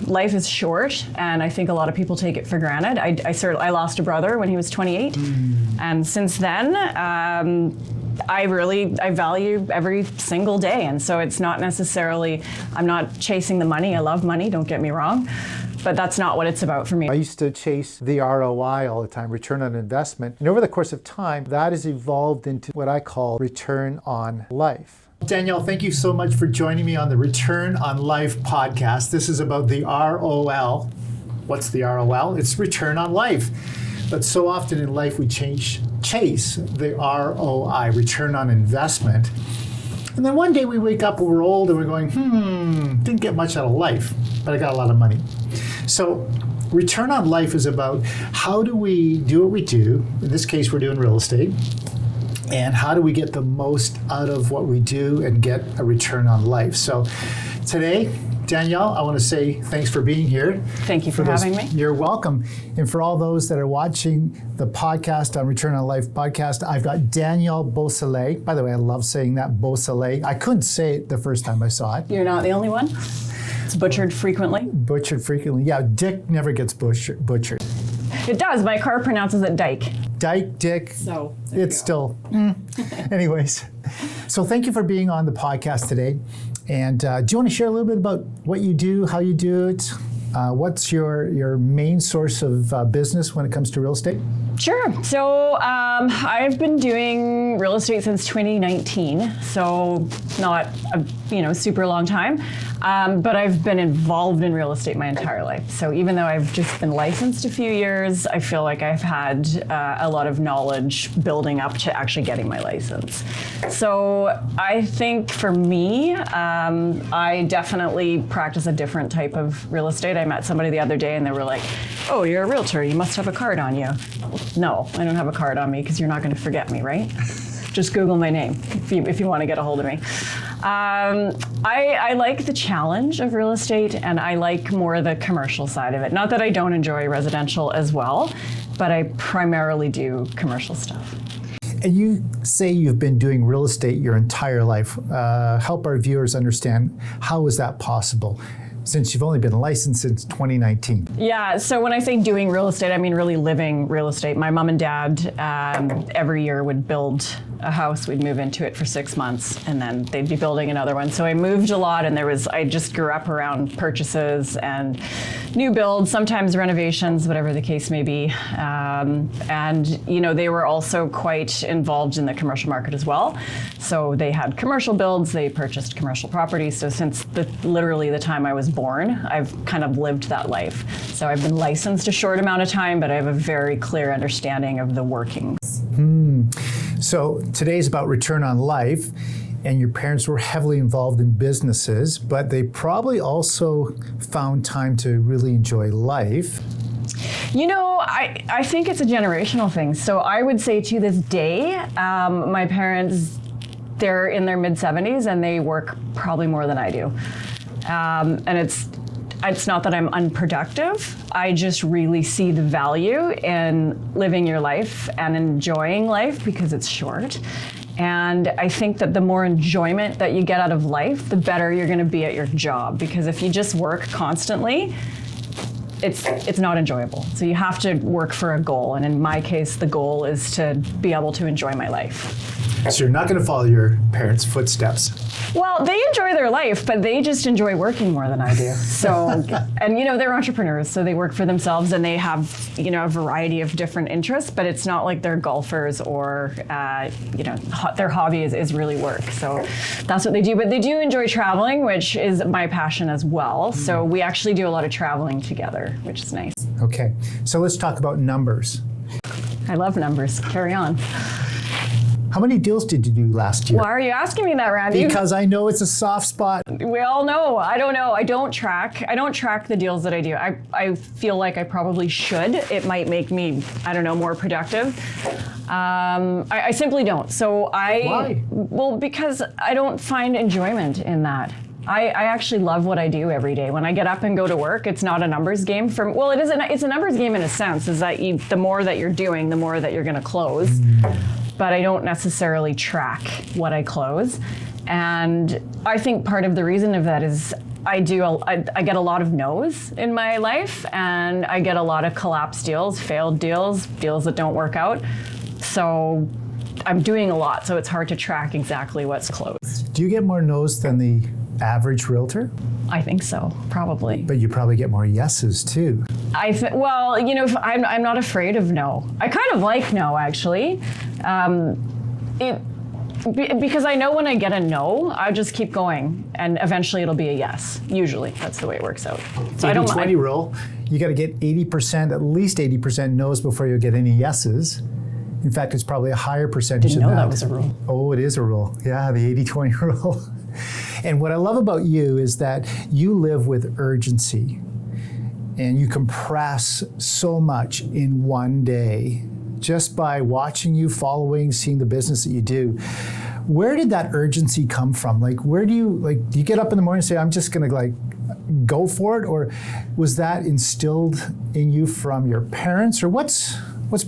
life is short, and I think a lot of people take it for granted. I lost a brother when he was 28, and since then, I value every single day. And so it's not necessarily, I'm not chasing the money. I love money, don't get me wrong, but that's not what it's about for me. I used to chase the ROI all the time, return on investment. And over the course of time, that has evolved into what I call return on life. Danielle, thank you so much for joining me on the Return on Life podcast. This is about the ROL. What's the ROL? It's return on life. But so often in life we chase the ROI, return on investment. And then one day we wake up when we're old and we're going, didn't get much out of life, but I got a lot of money. So return on life is about how do we do what we do? In this case, we're doing real estate. And how do we get the most out of what we do and get a return on life? So today, Danielle, I want to say thanks for being here. Thank you for having me. You're welcome. And for all those that are watching the podcast on Return on Life podcast, I've got Danielle Beausoleiu. By the way, I love saying that, Beausoleiu. I couldn't say it the first time I saw it. You're not the only one. It's butchered frequently. Butchered frequently. Yeah, Dyck never gets butchered. It does. My car pronounces it Dyck. Dyck, Dyck. So it's still. Anyways, so thank you for being on the podcast today. And do you want to share a little bit about what you do, how you do it? What's your main source of business when it comes to real estate? Sure. So I've been doing real estate since 2019, so not a super long time, but I've been involved in real estate my entire life. So even though I've just been licensed a few years, I feel like I've had a lot of knowledge building up to actually getting my license. So I think for me, I definitely practice a different type of real estate. I met somebody the other day and they were like, "Oh, you're a realtor, you must have a card on you." No, I don't have a card on me because you're not going to forget me, right? Just Google my name if you want to get a hold of me. I like the challenge of real estate, and I like more the commercial side of it. Not that I don't enjoy residential as well, but I primarily do commercial stuff. And you say you've been doing real estate your entire life. Help our viewers understand, how is that possible, since you've only been licensed since 2019? Yeah, so when I say doing real estate, I mean really living real estate. My mom and dad every year would build a house. We'd move into it for 6 months, and then they'd be building another one. So I moved a lot, and I just grew up around purchases and new builds, sometimes renovations, whatever the case may be. And they were also quite involved in the commercial market as well. So they had commercial builds, they purchased commercial properties. So since literally the time I was born, I've kind of lived that life. So I've been licensed a short amount of time, but I have a very clear understanding of the workings. So today's about return on life, and your parents were heavily involved in businesses, but they probably also found time to really enjoy life. I think it's a generational thing. So I would say to this day, my parents, they're in their mid-70s and they work probably more than I do. And it's not that I'm unproductive. I just really see the value in living your life and enjoying life because it's short. And I think that the more enjoyment that you get out of life, the better you're going to be at your job. Because if you just work constantly, it's not enjoyable. So you have to work for a goal. And in my case, the goal is to be able to enjoy my life. So you're not going to follow your parents' footsteps. Well, they enjoy their life, but they just enjoy working more than I do. So, and they're entrepreneurs, so they work for themselves and they have, a variety of different interests, but it's not like they're golfers or, their hobby is really work. So that's what they do. But they do enjoy traveling, which is my passion as well. So we actually do a lot of traveling together, which is nice. Okay, so let's talk about numbers. I love numbers. Carry on. How many deals did you do last year? Why are you asking me that, Randy? Because I know it's a soft spot. We all know. I don't know. I don't track the deals that I do. I feel like I probably should. It might make me, more productive. I simply don't. So Why? Well, because I don't find enjoyment in that. I actually love what I do every day. When I get up and go to work, it's not a numbers game. It's a numbers game in a sense, is that the more that you're doing, the more that you're going to close. But I don't necessarily track what I close. And I think part of the reason of that is I get a lot of no's in my life, and I get a lot of collapsed deals, failed deals, deals that don't work out. So I'm doing a lot, so it's hard to track exactly what's closed. Do you get more no's than the average realtor? I think so, probably. But you probably get more yeses too. Well, you know, I'm not afraid of no. I kind of like no, actually. Because I know when I get a no, I just keep going, and eventually it'll be a yes. Usually, that's the way it works out. So 80-20 rule. You got to get 80%, at least 80% no's before you get any yeses. In fact, it's probably a higher percentage Didn't than know that. that was a rule. Oh, it is a rule. Yeah, the 80-20 rule. And what I love about you is that you live with urgency, and you compress so much in one day just by watching you, following, seeing the business that you do. Where did that urgency come from? Like, do you get up in the morning and say, I'm just going to go for it? Or was that instilled in you from your parents? Or what's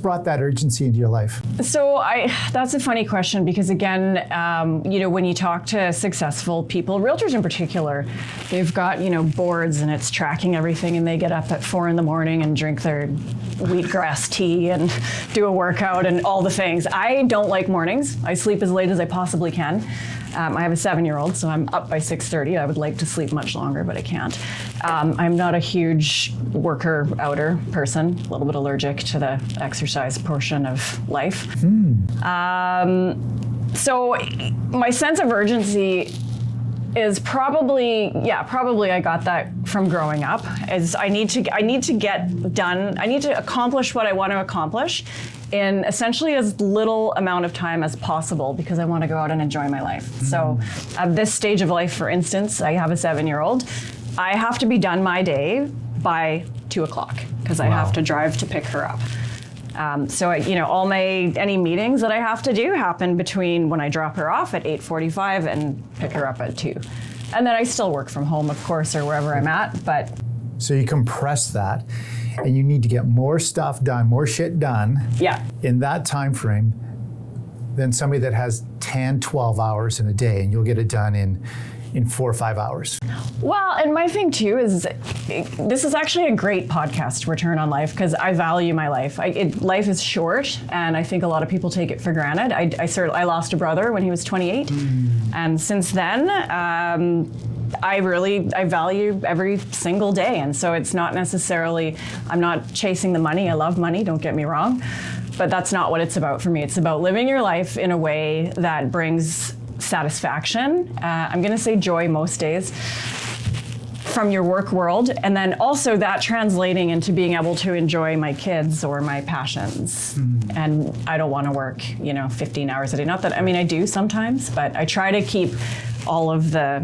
brought that urgency into your life? So that's a funny question, because again, you know, when you talk to successful people, realtors in particular, they've got, you know, boards and it's tracking everything, and they get up at 4 a.m. and drink their wheatgrass tea and do a workout and all the things. I don't like mornings. I sleep as late as I possibly can. I have a 7-year-old, so I'm up by 6:30. I would like to sleep much longer, but I can't. I'm not a huge worker-outer person, a little bit allergic to the exercise portion of life. So my sense of urgency is probably I got that from growing up. Is I need to get done. I need to accomplish what I want to accomplish in essentially as little amount of time as possible, because I want to go out and enjoy my life. So at this stage of life, for instance, I have a 7-year-old. I have to be done my day by 2 o'clock, because I have to drive to pick her up. So any meetings that I have to do happen between when I drop her off at 8:45 and pick her up at 2. And then I still work from home, of course, or wherever I'm at, but. So you compress that, and you need to get more stuff done, more shit done in that time frame than somebody that has 10, 12 hours in a day, and you'll get it done in 4 or 5 hours. Well, and my thing too is, this is actually a great podcast, Return on Life, because I value my life. Life is short, and I think a lot of people take it for granted. I lost a brother when he was 28, and since then, I value every single day. And so it's not necessarily, I'm not chasing the money. I love money, don't get me wrong, but that's not what it's about for me. It's about living your life in a way that brings satisfaction. I'm going to say joy most days from your work world, and then also that translating into being able to enjoy my kids or my passions. And I don't want to work, 15 hours a day. Not that, I do sometimes, but I try to keep all of the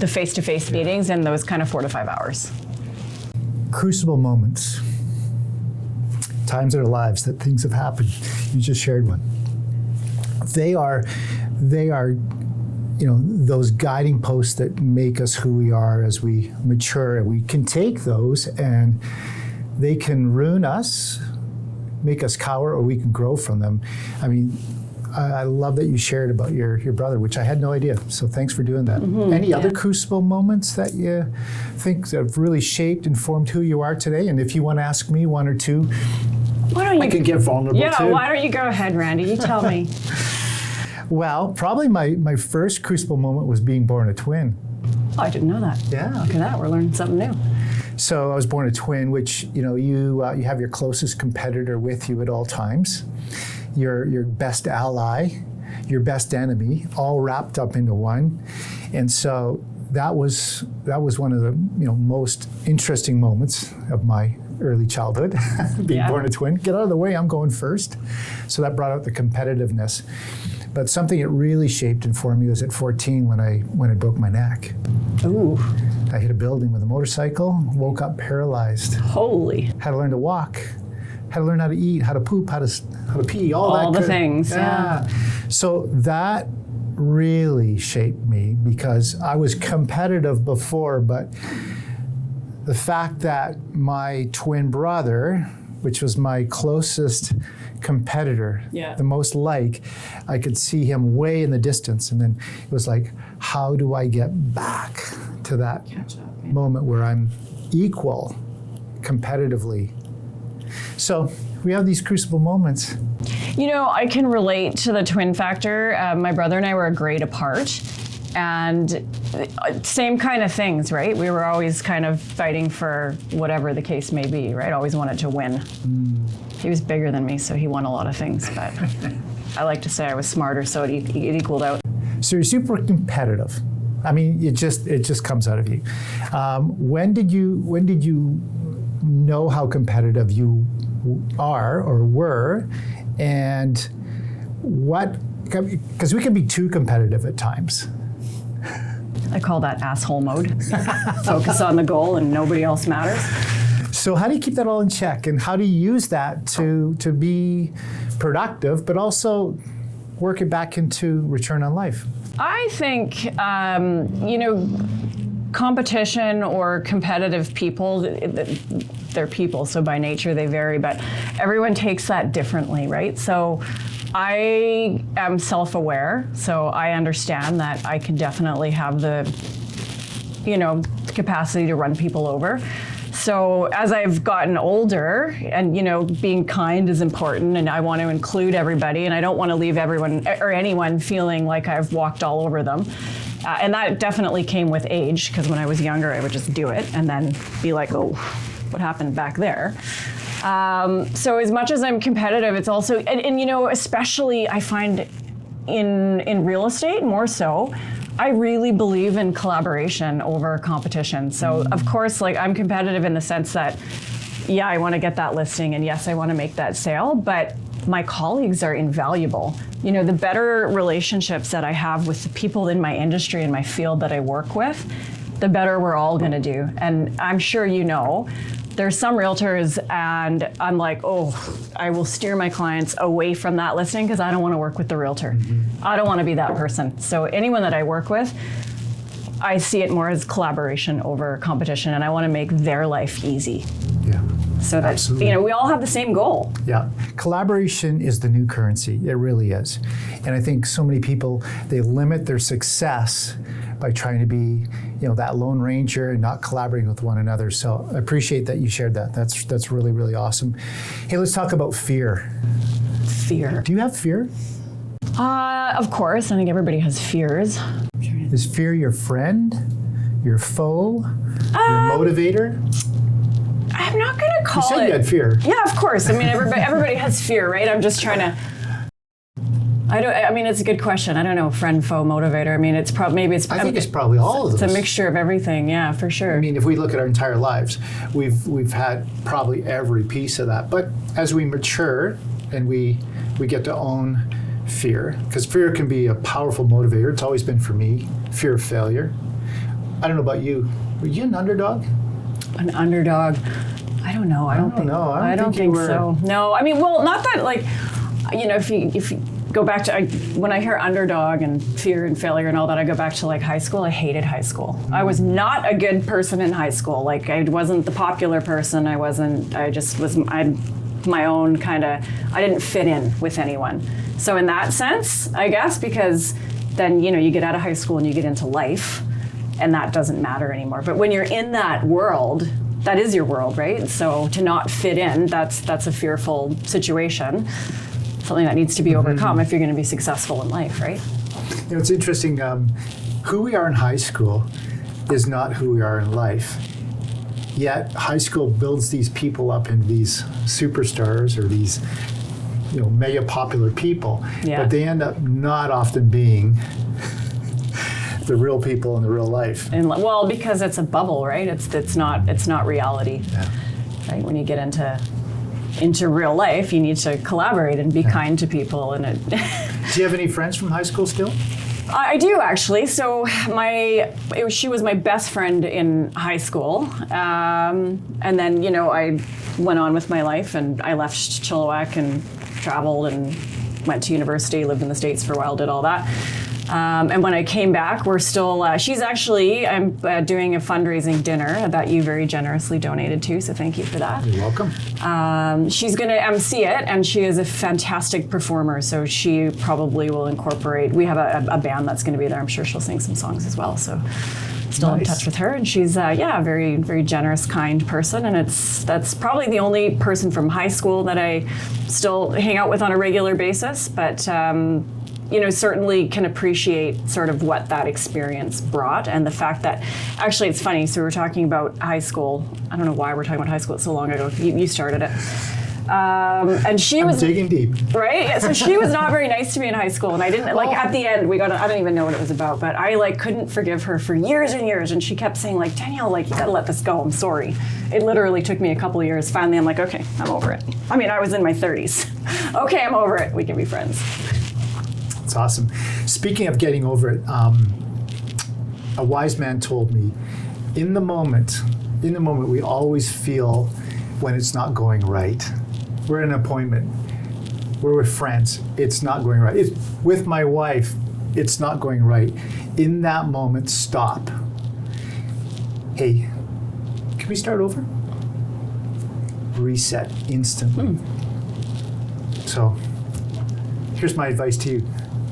face-to-face meetings in those kind of 4 to 5 hours. Crucible moments. Times in our lives that things have happened. You just shared one. They are those guiding posts that make us who we are as we mature, and we can take those and they can ruin us, make us cower, or we can grow from them. I love that you shared about your brother, which I had no idea. So thanks for doing that. Any other crucible moments that you think have really shaped and formed who you are today? And if you want to ask me one or two, I can get vulnerable too. Yeah, why don't you go ahead, Randy? You tell me. Well, probably my first crucible moment was being born a twin. Oh, I didn't know that. Yeah. Look at that, we're learning something new. So I was born a twin, which, you have your closest competitor with you at all times, your best ally, your best enemy, all wrapped up into one. And so that was one of the most interesting moments of my early childhood, being born a twin. Get out of the way, I'm going first. So that brought out the competitiveness. But something that really shaped and formed me was at 14 when I broke my neck. Ooh. I hit a building with a motorcycle, woke up paralyzed. Holy. Had to learn to walk, had to learn how to eat, how to poop, how to pee, all the things. Yeah. So that really shaped me, because I was competitive before, but the fact that my twin brother, which was my closest competitor, the most I could see him way in the distance, and then it was like, how do I get back to to that moment where I'm equal competitively. So we have these crucible moments. You know, I can relate to the twin factor. My brother and I were a grade apart, and same kind of things, right? We were always kind of fighting for whatever the case may be, right? Always wanted to win. He was bigger than me, so he won a lot of things, but I like to say I was smarter, so it equaled out. So you're super competitive. I mean, it just comes out of you. When did you know how competitive you are or were, and what? Because we can be too competitive at times. I call that asshole mode. Focus on the goal and nobody else matters. So how do you keep that all in check, and how do you use that to be productive, but also work it back into return on life? I think, you know, competition or competitive people, they're people, so by nature they vary, but everyone takes that differently, right? So I am self-aware, so I understand that I can definitely have the, you know, capacity to run people over. So as I've gotten older, and you know, being kind is important, and I want to include everybody, and I don't want to leave everyone or anyone feeling like I've walked all over them. And that definitely came with age, because when I was younger, I would just do it and then be like, oh, what happened back there? So as much as I'm competitive, it's also, and you know, especially I find in real estate more so, I really believe in collaboration over competition. So of course, like I'm competitive in the sense that, yeah, I want to get that listing, and yes, I want to make that sale, but my colleagues are invaluable. You know, the better relationships that I have with the people in my industry and my field that I work with, the better we're all going to do. And I'm sure you know, there's some realtors, and I'm like, oh, I will steer my clients away from that listing because I don't want to work with the realtor. I don't want to be that person. So anyone that I work with, I see it more as collaboration over competition, and I want to make their life easy. Yeah. So that, absolutely. you know, we all have the same goal. Yeah. Collaboration is the new currency. It really is. And I think so many people, they limit their success by trying to be, you know, that lone ranger and not collaborating with one another. So I appreciate that you shared that. That's really, really awesome. Hey, let's talk about fear. Fear. Do you have fear? Of course. I think everybody has fears. Is fear your friend, your foe, your motivator? I'm not going to call it. You said you had fear. Yeah, of course. I mean, everybody has fear, right? I'm just trying to. I mean, it's a good question. I don't know, friend, foe, motivator. I mean, it's probably I think it's probably all of those. It's a mixture of everything. Yeah, for sure. I mean, if we look at our entire lives, we've had probably every piece of that. But as we mature and we get to own fear, because fear can be a powerful motivator. It's always been for me. Fear of failure. I don't know about you. Were you an underdog? An underdog. I don't know. I don't think so. No, I mean, well, not that, like, you know, if you go back to, when I hear underdog and fear and failure and all that, I go back to like high school. I hated high school. I was not a good person in high school. Like, I wasn't the popular person. I just was my own kind of, I didn't fit in with anyone. So in that sense, I guess, because then, you know, you get out of high school and you get into life, and that doesn't matter anymore. But when you're in that world, that is your world, right? So to not fit in, that's a fearful situation, something that needs to be overcome if you're going to be successful in life, right? You know, it's interesting. Who we are in high school is not who we are in life. Yet high school builds these people up into these superstars or these, you know, mega popular people. Yeah. But they end up not often being the real people in the real life. And well, because it's a bubble, right? It's not reality. Yeah. Right? When you get into real life, you need to collaborate and be kind to people. And Do you have any friends from high school still? I do, actually. So she was my best friend in high school, and then, you know, I went on with my life, and I left Chilliwack and traveled and went to university, lived in the States for a while, did all that. And when I came back, we're still, I'm doing a fundraising dinner that you very generously donated to, so thank you for that. You're welcome. She's going to MC it, and she is a fantastic performer, so she probably will incorporate, we have a band that's going to be there. I'm sure she'll sing some songs as well, so Still in Nice. touch with her, and she's a very, very generous, kind person, and that's probably the only person from high school that I still hang out with on a regular basis, but certainly can appreciate sort of what that experience brought, and the fact that, actually it's funny, so we're talking about high school. I don't know why we're talking about high school, it's so long ago. You started it. And she was digging deep. right. Yeah, so she was not very nice to me in high school, and I didn't at the end I don't even know what it was about, but I couldn't forgive her for years and years, and she kept saying Danielle, you gotta let this go. I'm sorry. It literally took me a couple of years. Finally, I'm like, okay, I'm over it. I mean, I was in my 30s. Okay, I'm over it. We can be friends. It's awesome. Speaking of getting over it, a wise man told me, in the moment, we always feel when it's not going right. We're at an appointment. We're with friends. It's not going right. With my wife, it's not going right. In that moment, stop. Hey, can we start over? Reset instantly. So, here's my advice to you.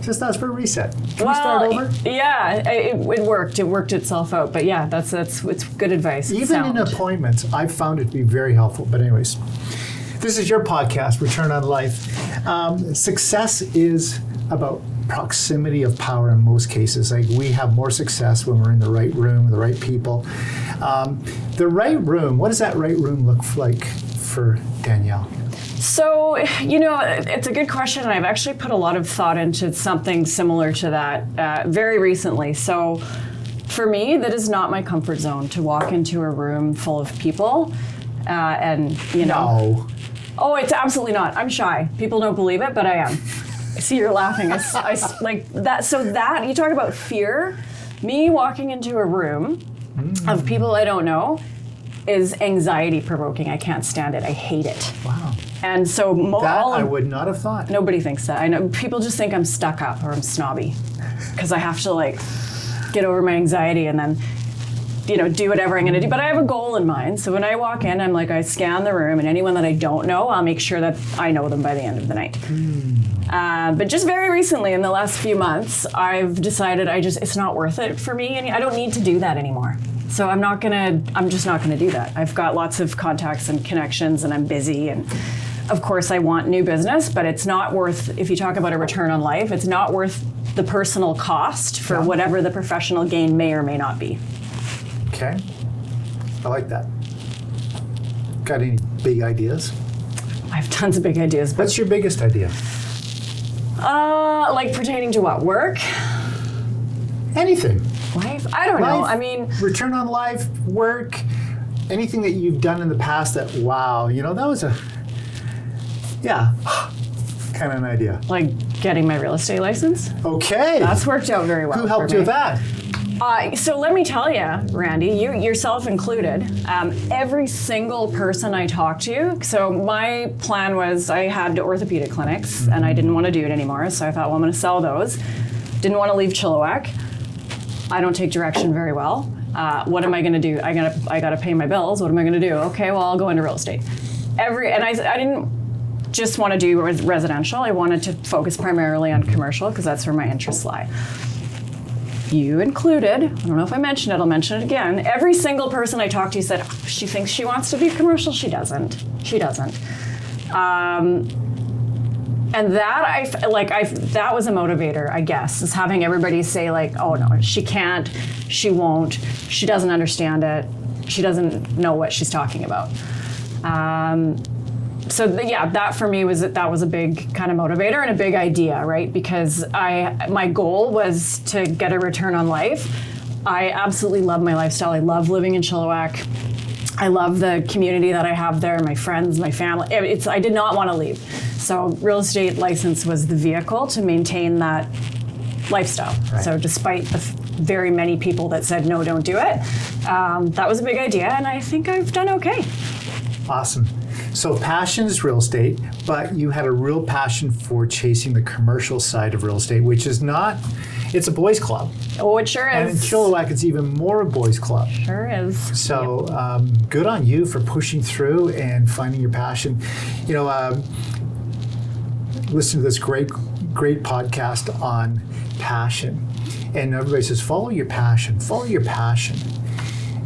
Just ask for a reset. Can we start over? Yeah, it worked. It worked itself out. But yeah, it's good advice. Even in appointments, I've found it to be very helpful. But anyways, this is your podcast, Return on Life. Success is about proximity of power in most cases. We have more success when we're in the right room, with the right people. The right room, what does that right room look like for Danielle? So, it's a good question, and I've actually put a lot of thought into something similar to that very recently. So, for me, that is not my comfort zone to walk into a room full of people No. Oh, it's absolutely not. I'm shy. People don't believe it, but I am. I see you're laughing. I like that. So that, you talk about fear, me walking into a room of people I don't know is anxiety provoking. I can't stand it. I hate it. Wow. And so I would not have thought. Nobody thinks that. I know people just think I'm stuck up or I'm snobby because I have to get over my anxiety and then do whatever I'm going to do. But I have a goal in mind. So when I walk in, I'm I scan the room, and anyone that I don't know, I'll make sure that I know them by the end of the night. But just very recently, in the last few months, I've decided it's not worth it for me. And I don't need to do that anymore. So I'm just not going to do that. I've got lots of contacts and connections, and I'm busy. And of course, I want new business, but it's not worth, if you talk about a return on life, it's not worth the personal cost for whatever the professional gain may or may not be. Okay. I like that. Got any big ideas? I have tons of big ideas. But what's your biggest idea? Pertaining to what? Work? Anything. Life? I don't know. I mean, return on life, work, anything that you've done in the past that, wow, that was kind of an idea. Getting my real estate license. Okay. That's worked out very well. Who helped you with that? So let me tell you, Randy, you yourself included, every single person I talked to, so my plan was I had orthopedic clinics and I didn't want to do it anymore. So I thought, well, I'm going to sell those. Didn't want to leave Chilliwack. I don't take direction very well. What am I going to do? I got to pay my bills. What am I going to do? Okay, well, I'll go into real estate. I didn't just want to do residential. I wanted to focus primarily on commercial because that's where my interests lie. You included, I don't know if I mentioned it, I'll mention it again. Every single person I talked to said, she thinks she wants to be commercial. She doesn't. And that that was a motivator, I guess, is having everybody say oh no, she can't, she won't, she doesn't understand it, she doesn't know what she's talking about. That for me was a big kind of motivator and a big idea, right? Because my goal was to get a return on life. I absolutely love my lifestyle. I love living in Chilliwack. I love the community that I have there, my friends, my family. I did not want to leave. So real estate license was the vehicle to maintain that lifestyle. Right. So despite the very many people that said, no, don't do it, that was a big idea, and I think I've done okay. Awesome. So passion is real estate, but you had a real passion for chasing the commercial side of real estate, which is not, it's a boys club. Oh, it sure is. And in Chilliwack, it's even more a boys club. Sure is. So good on you for pushing through and finding your passion. Listen to this great podcast on passion. And everybody says, follow your passion, follow your passion.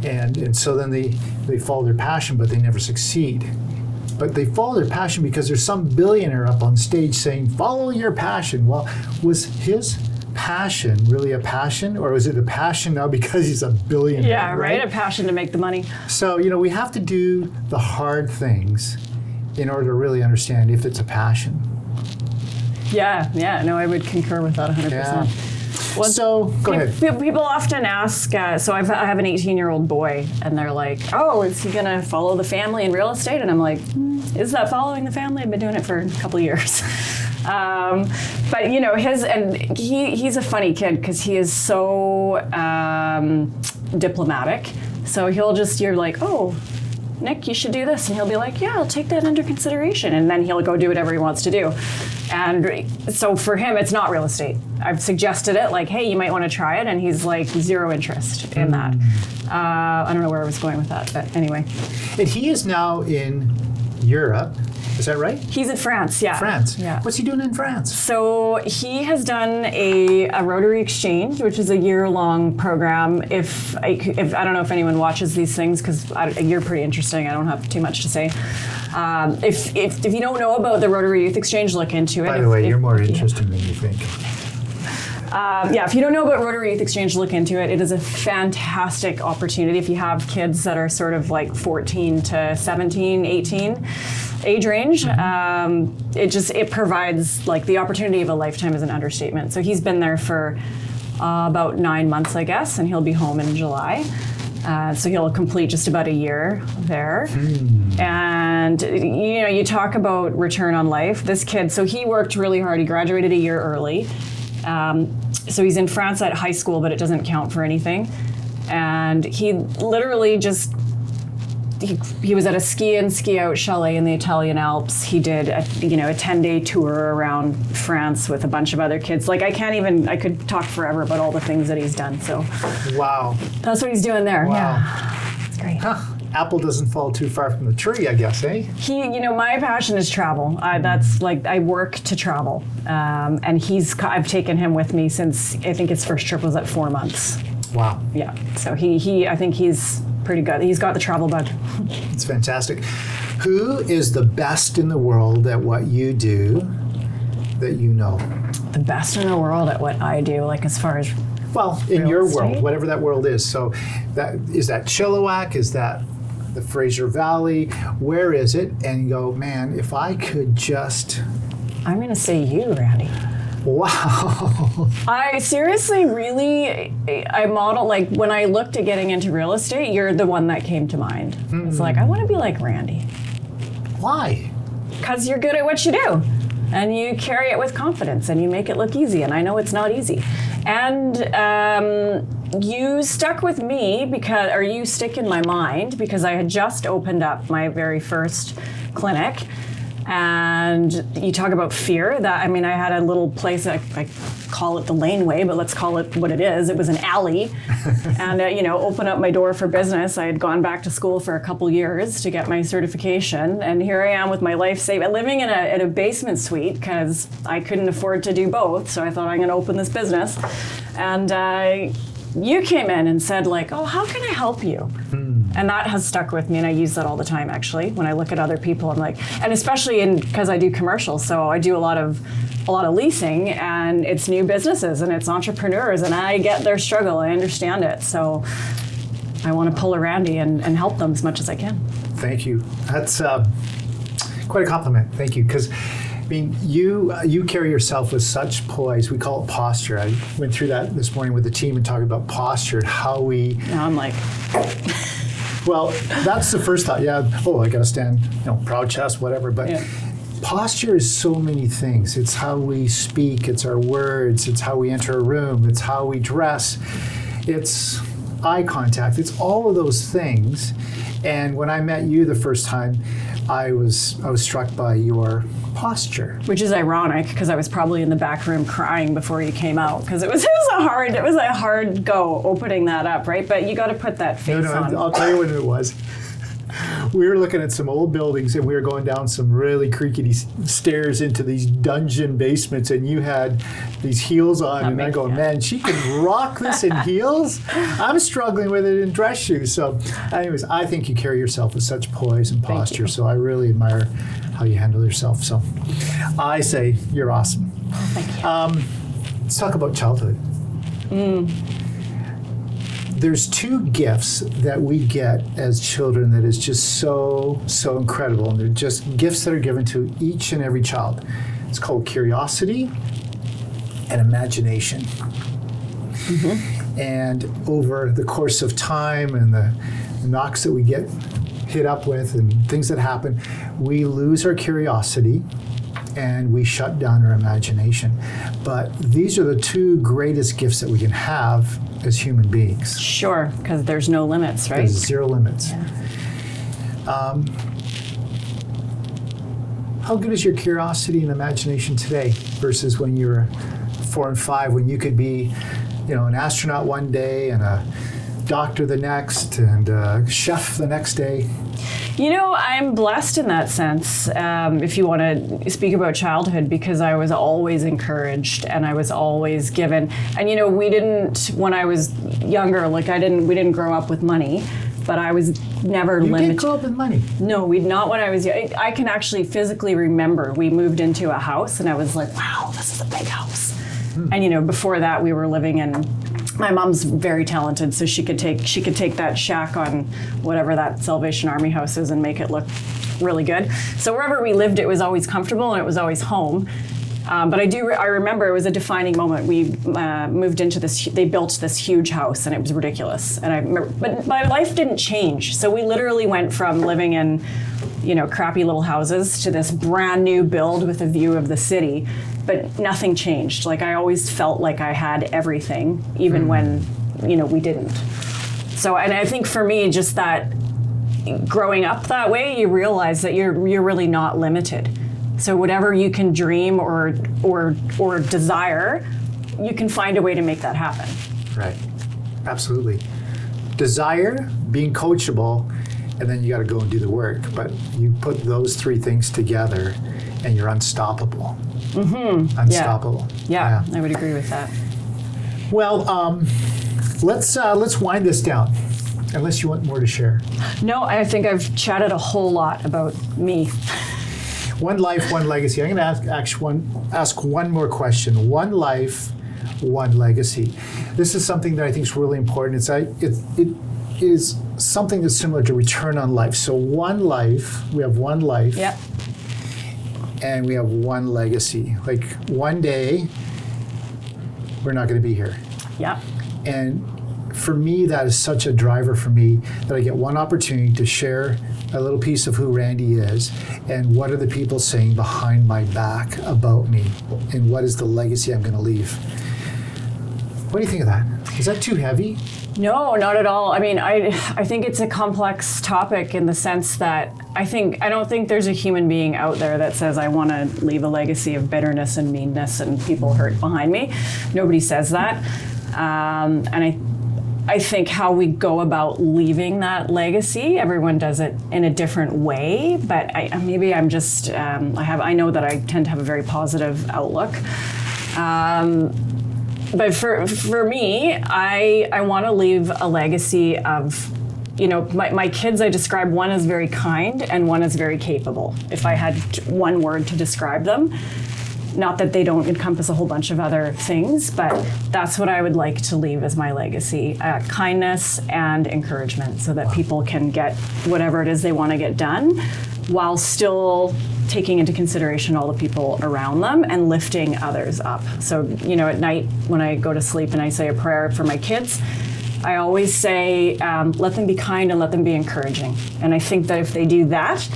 And so then they follow their passion, but they never succeed. But they follow their passion because there's some billionaire up on stage saying, follow your passion. Well, was his passion really a passion, or was it a passion now because he's a billionaire? Yeah, right? A passion to make the money. So, we have to do the hard things in order to really understand if it's a passion. Yeah, no, I would concur with that 100%. Yeah. Well, so, go ahead. People often ask, so I have an 18-year-old boy, and they're like, oh, is he going to follow the family in real estate? And I'm like, is that following the family? I've been doing it for a couple of years. But, he's a funny kid because he is so diplomatic. So you're like, oh, Nick, you should do this. And he'll be like, yeah, I'll take that under consideration. And then he'll go do whatever he wants to do. And so for him, it's not real estate. I've suggested it, like, hey, you might want to try it. And he's like, zero interest in that. I don't know where I was going with that, but anyway. And he is now in Europe. Is that right? He's in France, yeah. France. Yeah. What's he doing in France? So he has done a Rotary Exchange, which is a year-long program. If I don't know if anyone watches these things, because you're pretty interesting. I don't have too much to say. If you don't know about the Rotary Youth Exchange, look into it. By the way, you're more interesting than you think. If you don't know about Rotary Youth Exchange, look into it. It is a fantastic opportunity if you have kids that are sort of like 14 to 17, 18 age range. It provides like the opportunity of a lifetime is an understatement. So he's been there for about 9 months, I guess, and he'll be home in July. So he'll complete just about a year there. And, you talk about return on life. This kid, so he worked really hard. He graduated a year early. So he's in France at high school, but it doesn't count for anything. And he literally he was at a ski in, ski out chalet in the Italian Alps. He did a 10-day tour around France with a bunch of other kids. Like I could talk forever about all the things that he's done. So wow, that's what he's doing there. Wow. Yeah, it's great. Huh. Apple doesn't fall too far from the tree, I guess, eh? My passion is travel. That's like I work to travel, and I've taken him with me since I think his first trip was at 4 months. Wow. Yeah. So I think he's pretty good. He's got the travel bug. It's fantastic. Who is the best in the world at what you do that you know? The best in the world at what I do, like as far as in your estate? world, whatever that world is. So is that Chilliwack? Is that the Fraser Valley? Where is it? And you go, man, if I could just... I'm going to say you, Randy. Wow. I seriously I model, like when I looked at getting into real estate, you're the one that came to mind. It's like, I want to be like Randy. Why? Because you're good at what you do. And you carry it with confidence and you make it look easy. And I know it's not easy. And you stuck with me you stick in my mind because I had just opened up my very first clinic. And you talk about fear. I had a little place, I call it the laneway, but let's call it what it is. It was an alley. And, open up my door for business. I had gone back to school for a couple years to get my certification. And here I am with my life saved, living in a basement suite because I couldn't afford to do both. So I thought I'm going to open this business. And you came in and said like, oh, how can I help you? And that has stuck with me, and I use that all the time, actually. When I look at other people, I'm like, and especially because I do commercials, so I do a lot of leasing, and it's new businesses, and it's entrepreneurs, and I get their struggle, I understand it, so I want to pull a Randy and help them as much as I can. Thank you. That's quite a compliment. Thank you, because you carry yourself with such poise. We call it posture. I went through that this morning with the team and talking about posture and how we. Now I'm like. Well, that's the first thought. Yeah. Oh, I got to stand. Proud chest, whatever. But posture is so many things. It's how we speak. It's our words. It's how we enter a room. It's how we dress. It's eye contact. It's all of those things. And when I met you the first time, I was struck by your posture. Which is ironic because I was probably in the back room crying before you came out because it was a hard go opening that up, right? But you got to put that face on. I'll tell you what it was. we were looking at some old buildings and we were going down some really creaky stairs into these dungeon basements, and you had these heels on, and I go, man, she can rock this in heels. I'm struggling with it in dress shoes. So anyways, I think you carry yourself with such poise and posture. So I really admire how you handle yourself. So I say you're awesome. Thank you. Let's talk about childhood. There's two gifts that we get as children that is just so incredible, and they're just gifts that are given to each and every child. It's called curiosity and imagination. And over the course of time and the knocks that we get hit up with and things that happen, we lose our curiosity and we shut down our imagination. But these are the two greatest gifts that we can have as human beings. Sure, because there's no limits, right? There's zero limits. Yeah. How good is your curiosity and imagination today versus when you were 4 and 5, when you could be, an astronaut one day and a doctor the next and a chef the next day? I'm blessed in that sense, if you want to speak about childhood, because I was always encouraged and I was always given. And, we didn't, when I was younger, we didn't grow up with money, but I was never limited. You didn't grow up with money? No, not when I was young. I can actually physically remember we moved into a house and I was like, wow, this is a big house. And, before that we were living in, my mom's very talented, so she could take that shack on whatever that Salvation Army house is and make it look really good. So wherever we lived, it was always comfortable and it was always home. But I remember it was a defining moment. We moved into they built this huge house and it was ridiculous. And I remember, but my life didn't change. So we literally went from living in, crappy little houses to this brand new build with a view of the city. But nothing changed. I always felt like I had everything, even when, we didn't. So, and I think for me, just that growing up that way, you realize that you're really not limited. So whatever you can dream or desire, you can find a way to make that happen. Right. Absolutely. Desire, being coachable, and then you got to go and do the work. But you put those three things together and you're unstoppable. Unstoppable. Yeah, I would agree with that. Well, let's wind this down, unless you want more to share. No, I think I've chatted a whole lot about me. One life, one legacy. I'm going to ask one more question. One life, one legacy. This is something that I think is really important. It is something that's similar to return on life. So one life, we have one life. Yep. And we have one legacy. One day, we're not going to be here. Yeah. And for me, that is such a driver for me that I get one opportunity to share a little piece of who Randy is and what are the people saying behind my back about me and what is the legacy I'm going to leave. What do you think of that? Is that too heavy? No, not at all. I mean, I think it's a complex topic in the sense that I don't think there's a human being out there that says, I want to leave a legacy of bitterness and meanness and people hurt behind me. Nobody says that. And I think how we go about leaving that legacy, everyone does it in a different way, but I know that I tend to have a very positive outlook. But for me, I want to leave a legacy of, my kids, I describe one as very kind and one as very capable. If I had one word to describe them, not that they don't encompass a whole bunch of other things, but that's what I would like to leave as my legacy, kindness and encouragement so that people can get whatever it is they want to get done while still taking into consideration all the people around them and lifting others up. So, at night when I go to sleep and I say a prayer for my kids, I always say, let them be kind and let them be encouraging. And I think that if they do that,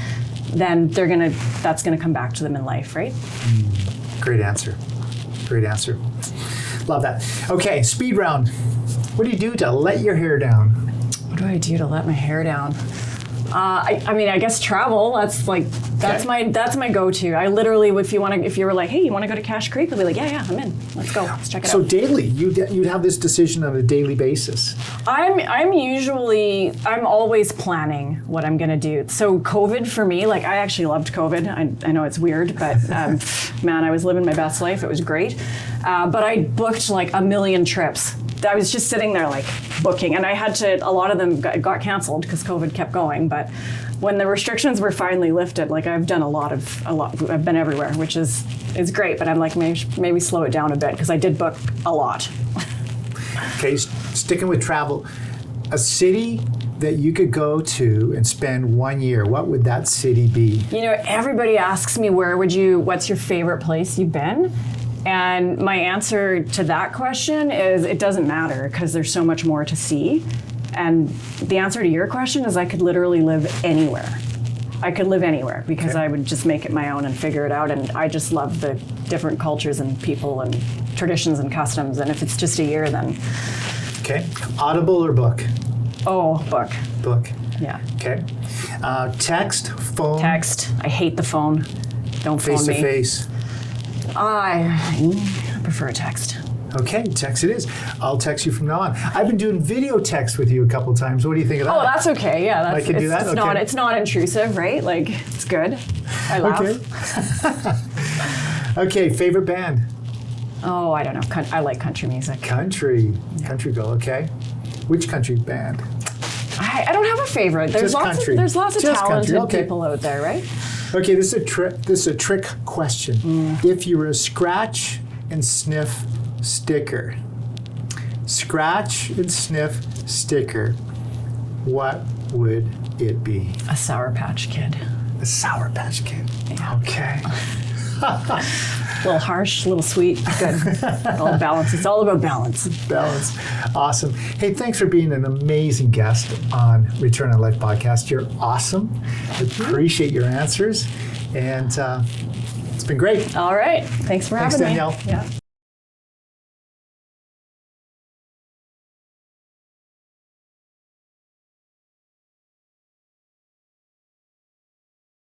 then that's gonna come back to them in life, right? Great answer. Great answer. Love that. Okay, speed round. What do you do to let your hair down? What do I do to let my hair down? I mean, I guess travel. That's my go-to. I literally, if you were like, hey, you want to go to Cache Creek? I'd be like, yeah, I'm in. Let's go. Let's check it out. So daily, you'd have this decision on a daily basis. I'm always planning what I'm gonna do. So COVID for me, like I actually loved COVID. I know it's weird, but man, I was living my best life. It was great. But I booked like a million trips. I was just sitting there like booking, and I had to. A lot of them got canceled because COVID kept going. But when the restrictions were finally lifted, like I've done a lot. I've been everywhere, which is great. But I'm like maybe slow it down a bit because I did book a lot. Okay, sticking with travel, a city that you could go to and spend 1 year, what would that city be? You know, everybody asks me what's your favorite place you've been? And my answer to that question is it doesn't matter because there's so much more to see. And the answer to your question is I could literally live anywhere. I could live anywhere because I would just make it my own and figure it out. And I just love the different cultures and people and traditions and customs. And if it's just a year, then. Okay. Audible or book? Oh, book. Book. Yeah. Okay. Text, phone? Text. I hate the phone. Don't phone me. Face to face? I prefer text. Okay, text it is. I'll text you from now on. I've been doing video text with you a couple times. What do you think of that? Oh, that's okay. Yeah, I can do that. It's not intrusive, right? Like it's good. I laugh. Okay. Okay, favorite band? Oh, I don't know. I like country music. Country girl. Okay. Which country band? I don't have a favorite. There's lots of talented people out there, right? Okay, this is a trick question. If you were a scratch and sniff sticker, what would it be? A Sour Patch Kid. A Sour Patch Kid. Yeah. Okay. A little harsh, a little sweet. Good. All balance. It's all about balance. Balance. Awesome. Hey, thanks for being an amazing guest on Return on Life podcast. You're awesome. I appreciate your answers. And it's been great. All right. Thanks for having me. Thanks, Danielle. Yeah.